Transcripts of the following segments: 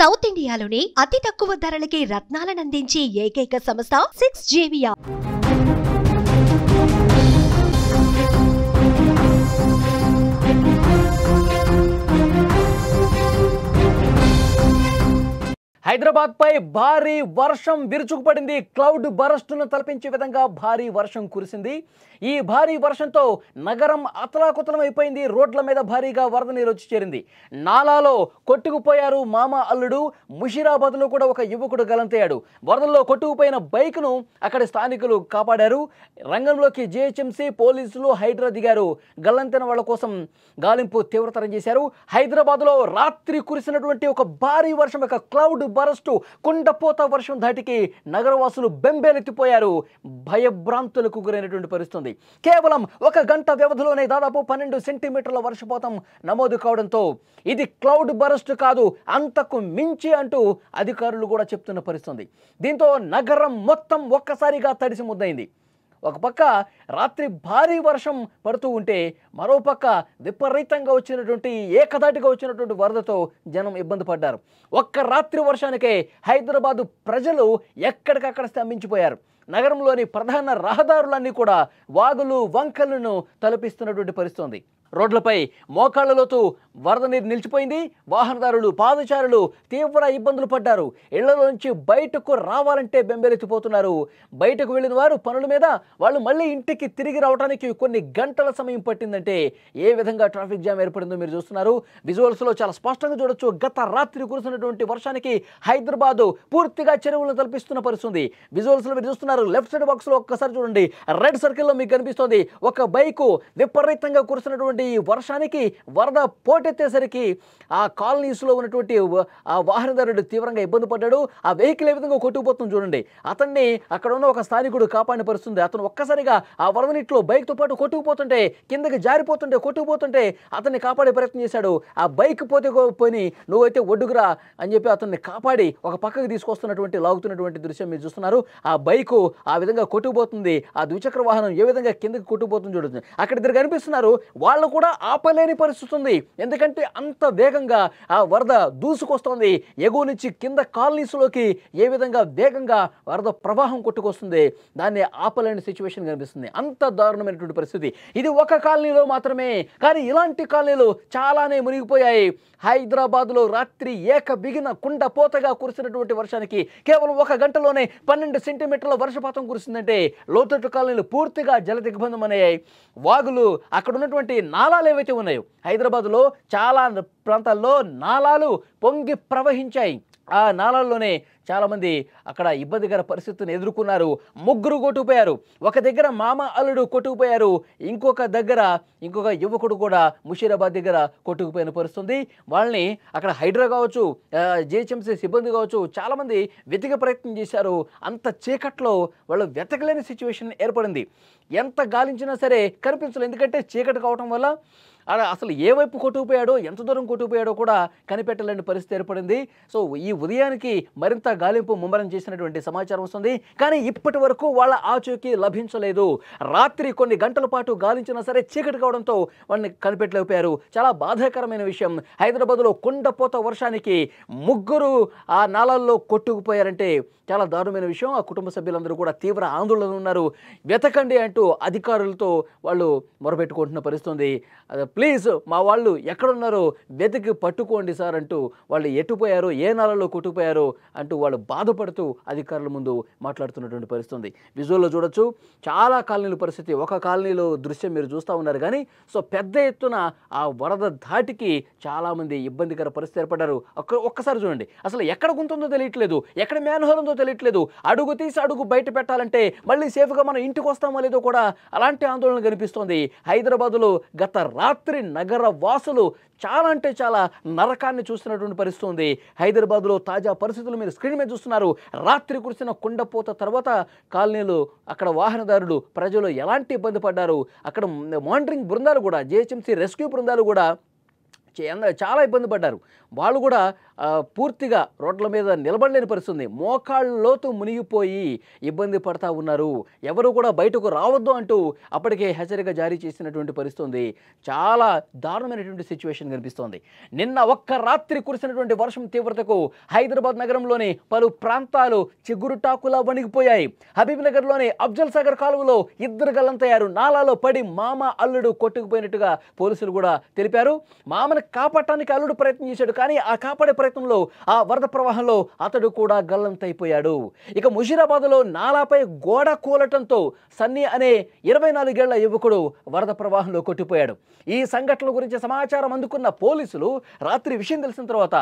South ఇండియాలోనే అతి తక్కువ ధరలకి రత్నాలనందించే ఏకైక సంస్థ 6JVR. హైదరాబాద్ పై భారీ వర్షం విరుచుకుపడింది. క్లౌడ్ బరస్టును తలపించే విధంగా భారీ వర్షం కురిసింది. ఈ భారీ వర్షంతో నగరం అతలాకుతలమైపోయింది. రోడ్ల మీద భారీగా వరద నీరు వచ్చి చేరింది. నాలాలో కొట్టుకుపోయారు మామ అల్లుడు. ముషీరాబాద్లో కూడా ఒక యువకుడు గలంతయ్యాడు. వరదల్లో కొట్టుకుపోయిన బైక్ను అక్కడి స్థానికులు కాపాడారు. రంగంలోకి జీహెచ్ఎంసీ పోలీసులు హైడ్రా దిగారు. గల్లంతైన వాళ్ళ కోసం గాలింపు తీవ్రతరం చేశారు. హైదరాబాద్లో రాత్రి కురిసినటువంటి ఒక భారీ వర్షం, ఒక క్లౌడ్ బరస్టు, కుండపోత వర్షం ధాటికి నగరవాసులు బెంబేలెత్తిపోయారు. భయభ్రాంతులకు గురైనటువంటి పరిస్థితి. కేవలం ఒక గంట వ్యవధిలోనే దాదాపు 12 సెంటీమీటర్ల వర్షపాతం నమోదు కావడంతో ఇది క్లౌడ్ బరస్ట్ కాదు, అంతకు మించి అంటూ అధికారులు కూడా చెప్తున్న పరిస్థితి. దీంతో నగరం మొత్తం ఒక్కసారిగా తడిసి ముద్దయింది. ఒక పక్క రాత్రి భారీ వర్షం పడుతూ ఉంటే మరోపక్క విపరీతంగా వచ్చినటువంటి ఏకధాటిగా వచ్చినటువంటి వరదతో జనం ఇబ్బంది పడ్డారు. ఒక్క రాత్రి వర్షానికే హైదరాబాదు ప్రజలు ఎక్కడికక్కడ స్తంభించిపోయారు. నగరంలోని ప్రధాన రహదారులన్నీ కూడా వాగులు వంకలను తలపిస్తున్నటువంటి పరిస్థితి. రోడ్లపై మోకాళ్ల లోతు వరద నీరు నిలిచిపోయింది. వాహనదారులు, పాదచారులు తీవ్ర ఇబ్బందులు పడ్డారు. ఇళ్లలోంచి బయటకు రావాలంటే బెంబేలెత్తిపోతున్నారు. బయటకు వెళ్ళిన వారు పనుల మీద వాళ్ళు మళ్ళీ ఇంటికి తిరిగి రావడానికి కొన్ని గంటల సమయం పట్టిందంటే ఏ విధంగా ట్రాఫిక్ జామ్ ఏర్పడిందో మీరు చూస్తున్నారు. విజువల్స్లో చాలా స్పష్టంగా చూడొచ్చు. గత రాత్రి కురిసినటువంటి వర్షానికి హైదరాబాదు పూర్తిగా చెరువులను తలపిస్తున్న పరిస్థితి. విజువల్స్లో మీరు చూస్తున్నారు. లెఫ్ట్ సైడ్ బాక్స్లో ఒక్కసారి చూడండి, రెడ్ సర్కిల్లో మీకు కనిపిస్తుంది. ఒక బైకు విపరీతంగా కురిసినటువంటి ఈ వర్షానికి వరద పోటెత్తేసరికి ఆ కాలనీస్లో ఉన్నటువంటి ఆ వాహనదారుడు తీవ్రంగా ఇబ్బంది పడ్డాడు. ఆ వెహికల్ ఏ విధంగా కొట్టుకుపోతుంది చూడండి. అతన్ని అక్కడ ఉన్న ఒక స్థానికుడు కాపాడిన పరిస్థితుంది. అతను ఒక్కసారిగా ఆ వరద నీటిలో బైక్తో పాటు కొట్టుకుపోతుంటే, కిందకి జారిపోతుంటే, కొట్టుకుపోతుంటే అతన్ని కాపాడే ప్రయత్నం చేశాడు. ఆ బైక్ పోయి నువ్వైతే ఒడ్డుకురా అని చెప్పి అతన్ని కాపాడి ఒక పక్కకు తీసుకొస్తున్నటువంటి లాగుతున్నటువంటి దృశ్యం మీరు చూస్తున్నారు. ఆ బైకు ఆ విధంగా కొట్టుకుపోతుంది. ఆ ద్విచక్ర వాహనం ఏ విధంగా కిందకి కొట్టుకుపోతుంది చూడొచ్చు. అక్కడ ఇద్దరు కనిపిస్తున్నారు. వాళ్ళు కూడా ఆపలేని పరిస్థితి ఉంది. ఎందుకంటే అంత వేగంగా ఆ వరద దూసుకొస్తోంది. ఎగువ నుంచి కింద కాలనీస్లోకి ఏ విధంగా వేగంగా వరద ప్రవాహం కొట్టుకొస్తుంది, దాన్ని ఆపలేని సిచ్యువేషన్ కనిపిస్తుంది. అంత దారుణమైనటువంటి పరిస్థితి. ఇది ఒక కాలనీలో మాత్రమే, కానీ ఇలాంటి కాలనీలు చాలానే మునిగిపోయాయి. హైదరాబాద్లో రాత్రి బిగిన కుండపోతగా కురిసినటువంటి వర్షానికి కేవలం ఒక గంటలోనే 12 సెంటీమీటర్ల వర్షపాతం కురిసిందంటే లోతట్టు కాలనీలు పూర్తిగా జల దిగ్బంధమయ్యాయి. వాగులు, అక్కడ ఉన్నటువంటి నాలాలు ఏవైతే ఉన్నాయో, హైదరాబాద్లో చాలా ప్రాంతాల్లో నాలాలు పొంగి ప్రవహించాయి. ఆ నాలాల్లోనే చాలామంది అక్కడ ఇబ్బందికర పరిస్థితిని ఎదుర్కొన్నారు. ముగ్గురు కొట్టుకుపోయారు. ఒక దగ్గర మామ అల్లుడు కొట్టుకుపోయారు. ఇంకొక యువకుడు కూడా ముషీరాబాద్ దగ్గర కొట్టుకుపోయిన పరిస్థితి. వాళ్ళని అక్కడ హైడ్రా కావచ్చు, జీహెచ్ఎంసీ సిబ్బంది కావచ్చు, చాలామంది వెతికే ప్రయత్నం చేశారు. అంత చీకట్లో వాళ్ళు వెతకలేని సిచ్యువేషన్ ఏర్పడింది. ఎంత గాలించినా సరే కనిపించలేదు. ఎందుకంటే చీకటి కావటం వల్ల అసలు ఏ వైపు కొట్టుకుపోయాడో, ఎంత దూరం కొట్టుకుపోయాడో కూడా కనిపెట్టలేని పరిస్థితి ఏర్పడింది. సో ఈ ఉదయానికి మరింత గాలింపు ముమ్మరం చేసినటువంటి సమాచారం వస్తుంది. కానీ ఇప్పటి వరకు వాళ్ళ ఆచూకీ లభించలేదు. రాత్రి కొన్ని గంటల పాటు గాలించినా సరే చీకటి కావడంతో వాళ్ళని కనిపెట్టలేకపోయారు. చాలా బాధాకరమైన విషయం. హైదరాబాద్లో కుండపోత వర్షానికి ముగ్గురు ఆ నాళాల్లో కొట్టుకుపోయారంటే చాలా దారుణమైన విషయం. ఆ కుటుంబ సభ్యులందరూ కూడా తీవ్ర ఆందోళన ఉన్నారు. వెతకండి అంటూ అధికారులతో వాళ్ళు మొరపెట్టుకుంటున్న పరిస్థితి. ప్లీజ్ మా వాళ్ళు ఎక్కడున్నారో వెతికి పట్టుకోండి సార్ అంటూ వాళ్ళు ఎట్టుపోయారు, ఏ నాలలో కొట్టుకుపోయారో అంటూ వాళ్ళు బాధపడుతూ అధికారుల ముందు మాట్లాడుతున్నటువంటి పరిస్థితి. విజువల్లో చూడొచ్చు. చాలా కాలనీల పరిస్థితి. ఒక కాలనీలో దృశ్యం మీరు చూస్తూ ఉన్నారు. కానీ సో పెద్ద ఎత్తున ఆ వరద ధాటికి చాలామంది ఇబ్బందికర పరిస్థితి ఏర్పడ్డారు. ఒక్కసారి చూడండి. అసలు ఎక్కడ గుంతుందో తెలియట్లేదు, ఎక్కడ మ్యాన్హోల్ ఉందో తెలియట్లేదు. అడుగు తీసి అడుగు బయట పెట్టాలంటే మళ్ళీ సేఫ్గా మనం ఇంటికి వస్తామో లేదో కూడా అలాంటి ఆందోళన కనిపిస్తోంది. హైదరాబాద్లో గత రాత్రి నగర వాసులు చాలా అంటే చాలా నరకాన్ని చూస్తున్నటువంటి పరిస్థితి ఉంది. హైదరాబాద్లో తాజా పరిస్థితులు మీరు స్క్రీన్ మీద చూస్తున్నారు. రాత్రి కురిసిన కుండపోత తర్వాత కాలనీలు, అక్కడ వాహనదారులు, ప్రజలు ఎలాంటి ఇబ్బంది పడ్డారు. అక్కడ మానిటరింగ్ బృందాలు కూడా, జీహెచ్ఎంసీ రెస్క్యూ బృందాలు కూడా చాలా ఇబ్బంది పడ్డారు. వాళ్ళు కూడా పూర్తిగా రోడ్ల మీద నిలబడలేని పరిస్థితుంది. మోకాళ్ళ లోతు మునిగిపోయి ఇబ్బంది పడతా ఉన్నారు. ఎవరు కూడా బయటకు రావద్దు అంటూ అప్పటికే హెచ్చరిక జారీ చేసినటువంటి పరిస్థితి ఉంది. చాలా దారుణమైనటువంటి సిచ్యువేషన్ కనిపిస్తోంది. నిన్న ఒక్క రాత్రి కురిసినటువంటి వర్షం తీవ్రతకు హైదరాబాద్ నగరంలోని పలు ప్రాంతాలు చిగురుటాకులా వణిగిపోయాయి. హబీబ్ నగర్లోని అఫ్జల్ సాగర్ కాలువలో ఇద్దరు గల్లంతయ్యారు. నాలాలో పడి మామ అల్లుడు కొట్టుకుపోయినట్టుగా పోలీసులు కూడా తెలిపారు. మామను కాపాడటానికి అల్లుడు ప్రయత్నం చేశాడు. కానీ ఆ కాపాడే ప్రయత్నంలో ఆ వరద ప్రవాహంలో అతడు కూడా గల్లంతైపోయాడు. ఇక ముషీరాబాద్లో నాలాపై గోడ కూలటంతో సన్నీ అనే 24 ఏళ్ల యువకుడు వరద ప్రవాహంలో కొట్టిపోయాడు. ఈ సంఘటనల గురించి సమాచారం అందుకున్న పోలీసులు రాత్రి విషయం తెలిసిన తర్వాత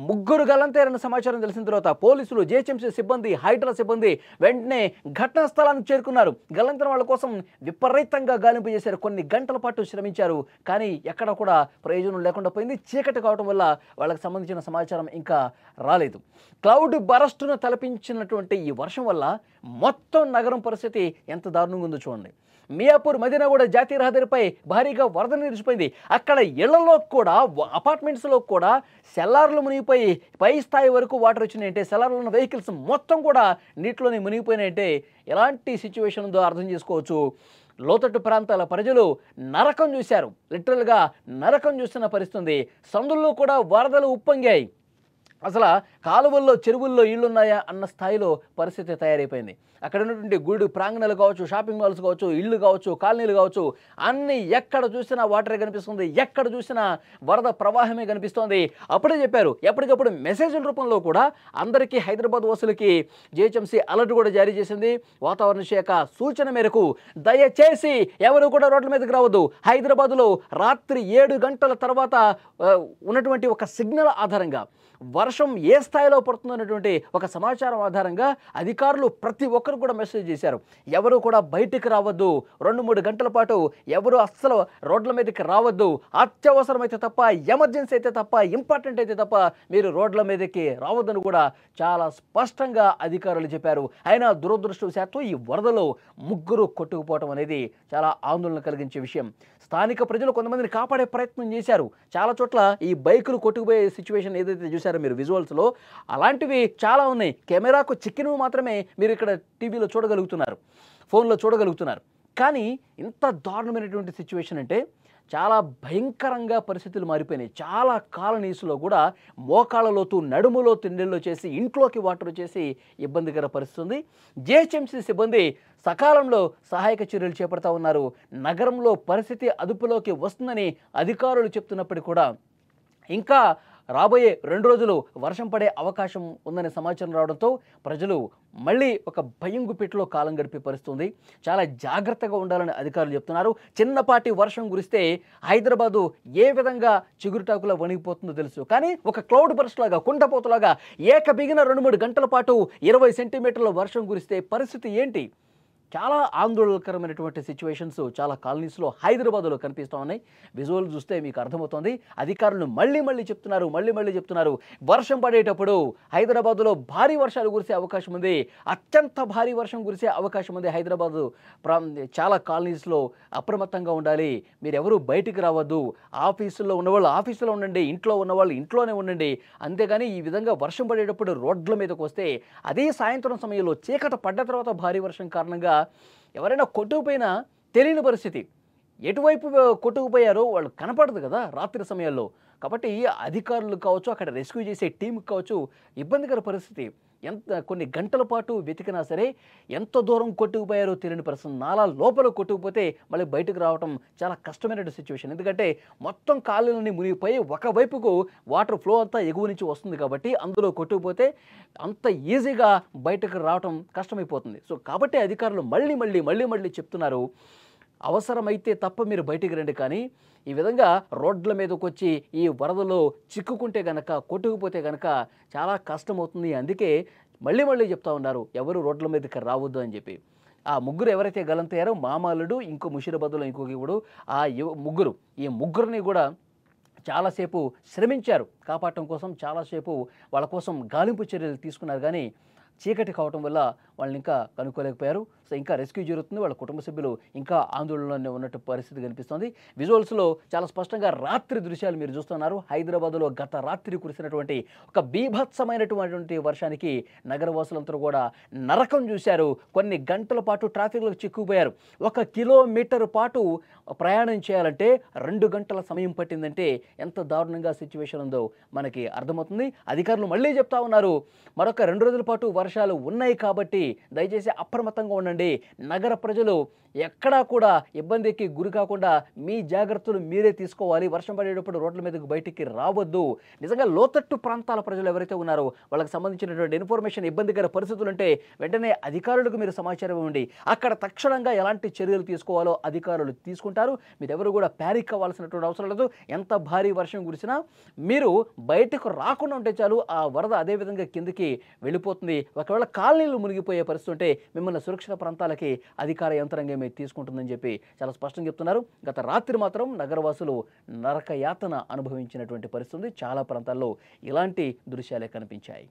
ముగ్గురు గల్లంతయ్యారన్న సమాచారం తెలిసిన తర్వాత పోలీసులు, జీహెచ్ఎంసీ సిబ్బంది, హైడ్రా సిబ్బంది వెంటనే ఘటనా స్థలానికి చేరుకున్నారు. గల్లంతైన వాళ్ళ కోసం విపరీతంగా గాలింపు చేశారు. కొన్ని గంటల పాటు శ్రమించారు. కానీ ఎక్కడ కూడా ప్రయోజనం లేకుండా పోయింది. చీకటి కావడం వల్ల వాళ్ళకి సంబంధించిన సమాచారం ఇంకా రాలేదు. క్లౌడ్ బరస్టును తలపించినటువంటి ఈ వర్షం వల్ల మొత్తం నగరం పరిస్థితి ఎంత దారుణంగా ఉందో చూడండి. మియాపూర్ మదీనాగూడ జాతీయ రహదారిపై భారీగా వరద నిలిచిపోయింది. అక్కడ ఇళ్లలో కూడా, అపార్ట్మెంట్స్లో కూడా సెల్లార్లు మునిగిపోయి పై స్థాయి వరకు వాటర్ వచ్చినాయంటే, సెల్లార్లో ఉన్న వెహికల్స్ మొత్తం కూడా నీటిలోనే మునిగిపోయినాయంటే ఎలాంటి సిచ్యువేషన్ ఉందో అర్థం చేసుకోవచ్చు. లోతట్టు ప్రాంతాల ప్రజలు నరకం చూశారు. లిటరల్గా నరకం చూస్తున్న పరిస్థితి. సందుల్లో కూడా వరదలు ఉప్పొంగాయి. అసలు కాలువల్లో, చెరువుల్లో ఇళ్ళున్నాయా అన్న స్థాయిలో పరిస్థితి తయారైపోయింది. అక్కడ ఉన్నటువంటి గుడి ప్రాంగణాలు కావచ్చు, షాపింగ్ మాల్స్ కావచ్చు, ఇళ్ళు కావచ్చు, కాలనీలు కావచ్చు, అన్నీ ఎక్కడ చూసినా వాటరే కనిపిస్తుంది. ఎక్కడ చూసినా వరద ప్రవాహమే కనిపిస్తోంది. అప్పుడే చెప్పారు, ఎప్పటికప్పుడు మెసేజ్ల రూపంలో కూడా అందరికీ హైదరాబాద్ వాసులకి జీహెచ్ఎంసీ అలర్ట్ కూడా జారీ చేసింది. వాతావరణ శాఖ సూచన మేరకు దయచేసి ఎవరు కూడా రోడ్ల మీదకి రావద్దు. హైదరాబాద్లో రాత్రి 7 గంటల తర్వాత ఉన్నటువంటి ఒక సిగ్నల్ ఆధారంగా వర్షం ఏ స్థాయిలో పడుతుందన్నటువంటి ఒక సమాచారం ఆధారంగా అధికారులు ప్రతి ఒక్కరు కూడా మెసేజ్ చేశారు. ఎవరు కూడా బయటికి రావద్దు. 2-3 గంటల పాటు ఎవరు అస్సలు రోడ్ల మీదకి రావద్దు. అత్యవసరమైతే తప్ప, ఎమర్జెన్సీ అయితే తప్ప, ఇంపార్టెంట్ అయితే తప్ప మీరు రోడ్ల మీదకి రావద్దని కూడా చాలా స్పష్టంగా అధికారులు చెప్పారు. అయినా దురదృష్టవశాత్తు ఈ వరదలో ముగ్గురు కొట్టుకుపోవటం అనేది చాలా ఆందోళన కలిగించే విషయం. స్థానిక ప్రజలు కొంతమందిని కాపాడే ప్రయత్నం చేశారు. చాలా చోట్ల ఈ బైకులు కొట్టుకుపోయే సిచ్యువేషన్ ఏదైతే చూసారో మీరు విజువల్స్లో, అలాంటివి చాలా ఉన్నాయి. కెమెరాకు చిక్కినవి మాత్రమే మీరు ఇక్కడ టీవీలో చూడగలుగుతున్నారు, ఫోన్లో చూడగలుగుతున్నారు. కానీ ఇంత దారుణమైనటువంటి సిచ్యువేషన్ అంటే చాలా భయంకరంగా పరిస్థితులు మారిపోయినాయి. చాలా కాలనీస్లో కూడా మోకాళ్ళ లోతు, నడుములో తిండిల్లో చేసి ఇంట్లోకి వాటర్ చేసి ఇబ్బందికర పరిస్థితుంది. జీహెచ్ఎంసీ సిబ్బంది సకాలంలో సహాయక చర్యలు చేపడతా ఉన్నారు. నగరంలో పరిస్థితి అదుపులోకి వస్తుందని అధికారులు చెప్తున్నప్పటికీ కూడా ఇంకా రాబోయే 2 రోజులు వర్షం పడే అవకాశం ఉందనే సమాచారం రావడంతో ప్రజలు మళ్ళీ ఒక భయం గుప్పిట్లో కాలం గడిపే పరిస్థితుంది. చాలా జాగ్రత్తగా ఉండాలని అధికారులు చెప్తున్నారు. చిన్నపాటి వర్షం కురిస్తే హైదరాబాదు ఏ విధంగా చిగురుటాకులా వణిగిపోతుందో తెలుసు. కానీ ఒక క్లౌడ్ బర్స్ట్ లాగా, కుండపోతలాగా ఏకబిగిన 2-3 గంటల పాటు 20 సెంటీమీటర్ల వర్షం కురిస్తే పరిస్థితి ఏంటి? చాలా ఆందోళనకరమైనటువంటి సిచ్యువేషన్స్ చాలా కాలనీస్లో హైదరాబాద్లో కనిపిస్తూ ఉన్నాయి. విజువల్ చూస్తే మీకు అర్థమవుతుంది. అధికారులు మళ్ళీ చెప్తున్నారు వర్షం పడేటప్పుడు హైదరాబాద్లో భారీ వర్షాలు కురిసే అవకాశం ఉంది. అత్యంత భారీ వర్షం కురిసే అవకాశం ఉంది. హైదరాబాదు చాలా కాలనీస్లో అప్రమత్తంగా ఉండాలి. మీరెవరూ బయటికి రావద్దు. ఆఫీసుల్లో ఉన్నవాళ్ళు ఆఫీసులో ఉండండి, ఇంట్లో ఉన్నవాళ్ళు ఇంట్లోనే ఉండండి. అంతేగాని ఈ విధంగా వర్షం పడేటప్పుడు రోడ్ల మీదకి వస్తే, అదే సాయంత్రం సమయంలో చీకట పడ్డ తర్వాత భారీ వర్షం కారణంగా ఎవరైనా కొట్టుకుపోయినా తెలియని పరిస్థితి. ఎటువైపు కొట్టుకుపోయారో వాళ్ళు కనపడదు కదా రాత్రి సమయాల్లో. కాబట్టి అధికారులు కావచ్చు, అక్కడ రెస్క్యూ చేసే టీంకి కావచ్చు ఇబ్బందికర పరిస్థితి. కొన్ని గంటల పాటు వెతికినా సరే ఎంత దూరం కొట్టుకుపోయారో తెలియని పరిస్థితి. నాలా లోపల కొట్టుకుపోతే మళ్ళీ బయటకు రావడం చాలా కష్టమైన సిచ్యువేషన్. ఎందుకంటే మొత్తం కాలువలని మునిగిపోయి ఒకవైపుకు వాటర్ ఫ్లో అంతా ఎగువ నుంచి వస్తుంది కాబట్టి అందులో కొట్టుకుపోతే అంత ఈజీగా బయటకు రావడం కష్టమైపోతుంది. సో కాబట్టి అధికారులు మళ్ళీ చెప్తున్నారు, అవసరమైతే తప్ప మీరు బయటికి రండి. కానీ ఈ విధంగా రోడ్ల మీదకి వచ్చి ఈ వరదలో చిక్కుకుంటే గనక, కొట్టుకుపోతే గనక చాలా కష్టమవుతుంది. అందుకే మళ్ళీ చెప్తా ఉన్నారు, ఎవరు రోడ్ల మీదకి రావద్దు అని చెప్పి. ఆ ముగ్గురు ఎవరైతే గల్లంతయ్యారో, మామాలుడు, ఇంకో ముషీరాబాద్లో ఇంకొక ఇప్పుడు ఈ ముగ్గురిని కూడా చాలాసేపు శ్రమించారు కాపాడటం కోసం. చాలాసేపు వాళ్ళ కోసం గాలింపు చర్యలు తీసుకున్నారు. కానీ చీకటి కావటం వల్ల వాళ్ళని ఇంకా కనుక్కోలేకపోయారు. సో ఇంకా రెస్క్యూ జరుగుతుంది. వాళ్ళ కుటుంబ సభ్యులు ఇంకా ఆందోళనలోనే ఉన్నట్టు పరిస్థితి కనిపిస్తోంది. విజువల్స్లో చాలా స్పష్టంగా రాత్రి దృశ్యాలు మీరు చూస్తున్నారు. హైదరాబాద్లో గత రాత్రి కురిసినటువంటి ఒక బీభత్సమైనటువంటి వర్షానికి నగరవాసులందరూ కూడా నరకం చూశారు. కొన్ని గంటల పాటు ట్రాఫిక్లో చిక్కుకుపోయారు. 1 కిలోమీటర్ పాటు ప్రయాణం చేయాలంటే 2 గంటల సమయం పట్టిందంటే ఎంత దారుణంగా సిచ్యువేషన్ ఉందో మనకి అర్థమవుతుంది. అధికారులు మళ్ళీ చెప్తా ఉన్నారు, మరొక 2 రోజుల పాటు వర్షాలు ఉన్నాయి కాబట్టి దయచేసి అప్రమత్తంగా ఉండండి. నగర ప్రజలు ఎక్కడా కూడా ఇబ్బందికి గురి కాకుండా మీ జాగ్రత్తలు మీరే తీసుకోవాలి. వర్షం పడేటప్పుడు రోడ్ల మీదకు బయటికి రావద్దు. నిజంగా లోతట్టు ప్రాంతాల ప్రజలు ఎవరైతే ఉన్నారో వాళ్ళకి సంబంధించినటువంటి ఇన్ఫర్మేషన్, ఇబ్బందికర పరిస్థితులు ఉంటే వెంటనే అధికారులకు మీరు సమాచారం ఇవ్వండి. అక్కడ తక్షణంగా ఎలాంటి చర్యలు తీసుకోవాలో అధికారులు తీసుకుంటారు. మీరెవరు కూడా ప్యానిక్ అవ్వాల్సినటువంటి అవసరం లేదు. ఎంత భారీ వర్షం కురిసినా మీరు బయటకు రాకుండా ఉంటే చాలు, ఆ వరద అదే విధంగా కిందికి వెళ్ళిపోతుంది. ఒకవేళ కాలనీలు మునిగిపోయే పరిస్థితి ఉంటే మిమ్మల్ని సురక్షిత ప్రాంతాలకి అధికార యంత్రాంగం తీసుకుంటుందని చెప్పి చాలా స్పష్టంగా చెప్తున్నారు. గత రాత్రి మాత్రం నగరవాసులు నరక యాతన అనుభవించినటువంటి పరిస్థితి ఉంది. చాలా ప్రాంతాల్లో ఇలాంటి దృశ్యాలే కనిపించాయి.